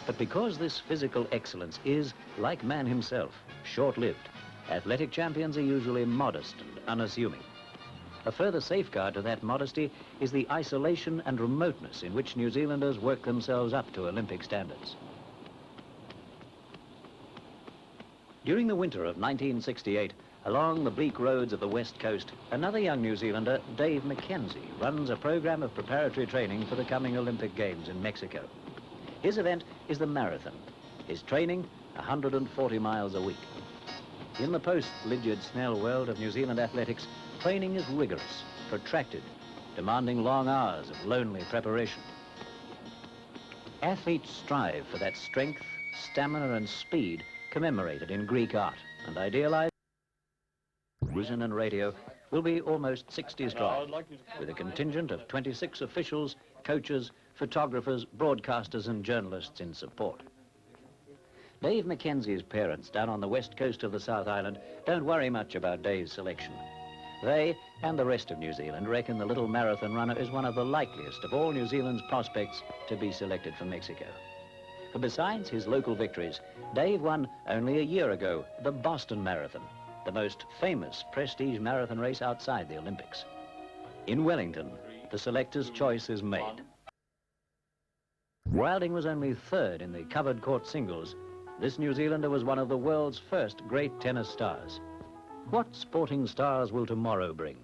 But because this physical excellence is, like man himself, short-lived, athletic champions are usually modest and unassuming. A further safeguard to that modesty is the isolation and remoteness in which New Zealanders work themselves up to Olympic standards. During the winter of 1968, along the bleak roads of the West Coast, another young New Zealander, Dave McKenzie, runs a program of preparatory training for the coming Olympic Games in Mexico. His event is the marathon. His training, 140 miles a week. In the post-Lydiard Snell world of New Zealand athletics, training is rigorous, protracted, demanding long hours of lonely preparation. Athletes strive for that strength, stamina and speed commemorated in Greek art, and idealized television and radio will be almost 60 strong, with a contingent of 26 officials, coaches, photographers, broadcasters and journalists in support. Dave McKenzie's parents down on the west coast of the South Island don't worry much about Dave's selection. They and the rest of New Zealand reckon the little marathon runner is one of the likeliest of all New Zealand's prospects to be selected for Mexico. But besides his local victories, Dave won only a year ago the Boston Marathon, the most famous prestige marathon race outside the Olympics. In Wellington, the selector's choice is made. Wilding was only third in the covered court singles. This New Zealander was one of the world's first great tennis stars. What sporting stars will tomorrow bring?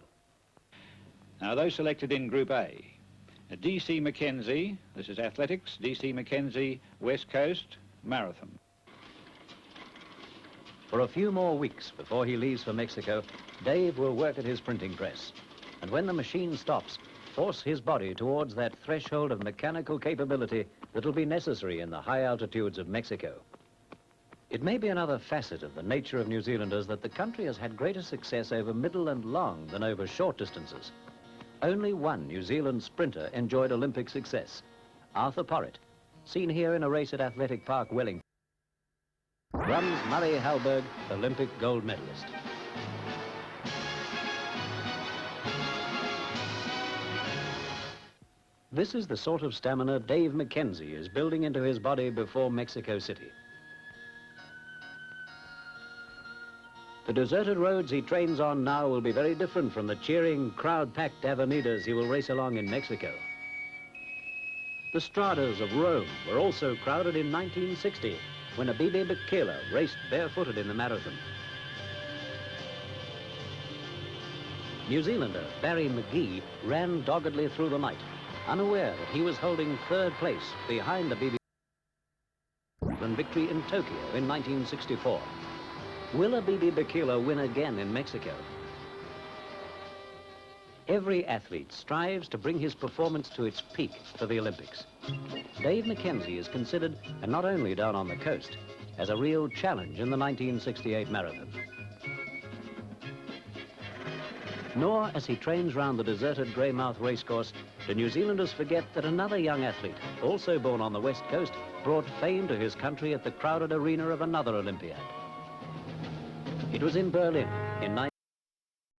Now, those selected in Group A, DC McKenzie, this is athletics, DC McKenzie, West Coast, marathon. For a few more weeks before he leaves for Mexico, Dave will work at his printing press. And when the machine stops, force his body towards that threshold of mechanical capability that will be necessary in the high altitudes of Mexico. It may be another facet of the nature of New Zealanders that the country has had greater success over middle and long than over short distances. Only one New Zealand sprinter enjoyed Olympic success, Arthur Porritt, seen here in a race at Athletic Park, Wellington. Runs Murray Halberg, Olympic gold medalist. This is the sort of stamina Dave McKenzie is building into his body before Mexico City. The deserted roads he trains on now will be very different from the cheering, crowd-packed avenidas he will race along in Mexico. The stradas of Rome were also crowded in 1960, when Abebe Bikila raced barefooted in the marathon. New Zealander Barry McGee ran doggedly through the night, unaware that he was holding third place behind Abebe Bikila victory in Tokyo in 1964. Will Abebe Bikila win again in Mexico? Every athlete strives to bring his performance to its peak for the Olympics. Dave McKenzie is considered, and not only down on the coast, as a real challenge in the 1968 marathon. Nor, as he trains round the deserted Greymouth racecourse, do New Zealanders forget that another young athlete, also born on the west coast, brought fame to his country at the crowded arena of another Olympiad. It was in Berlin in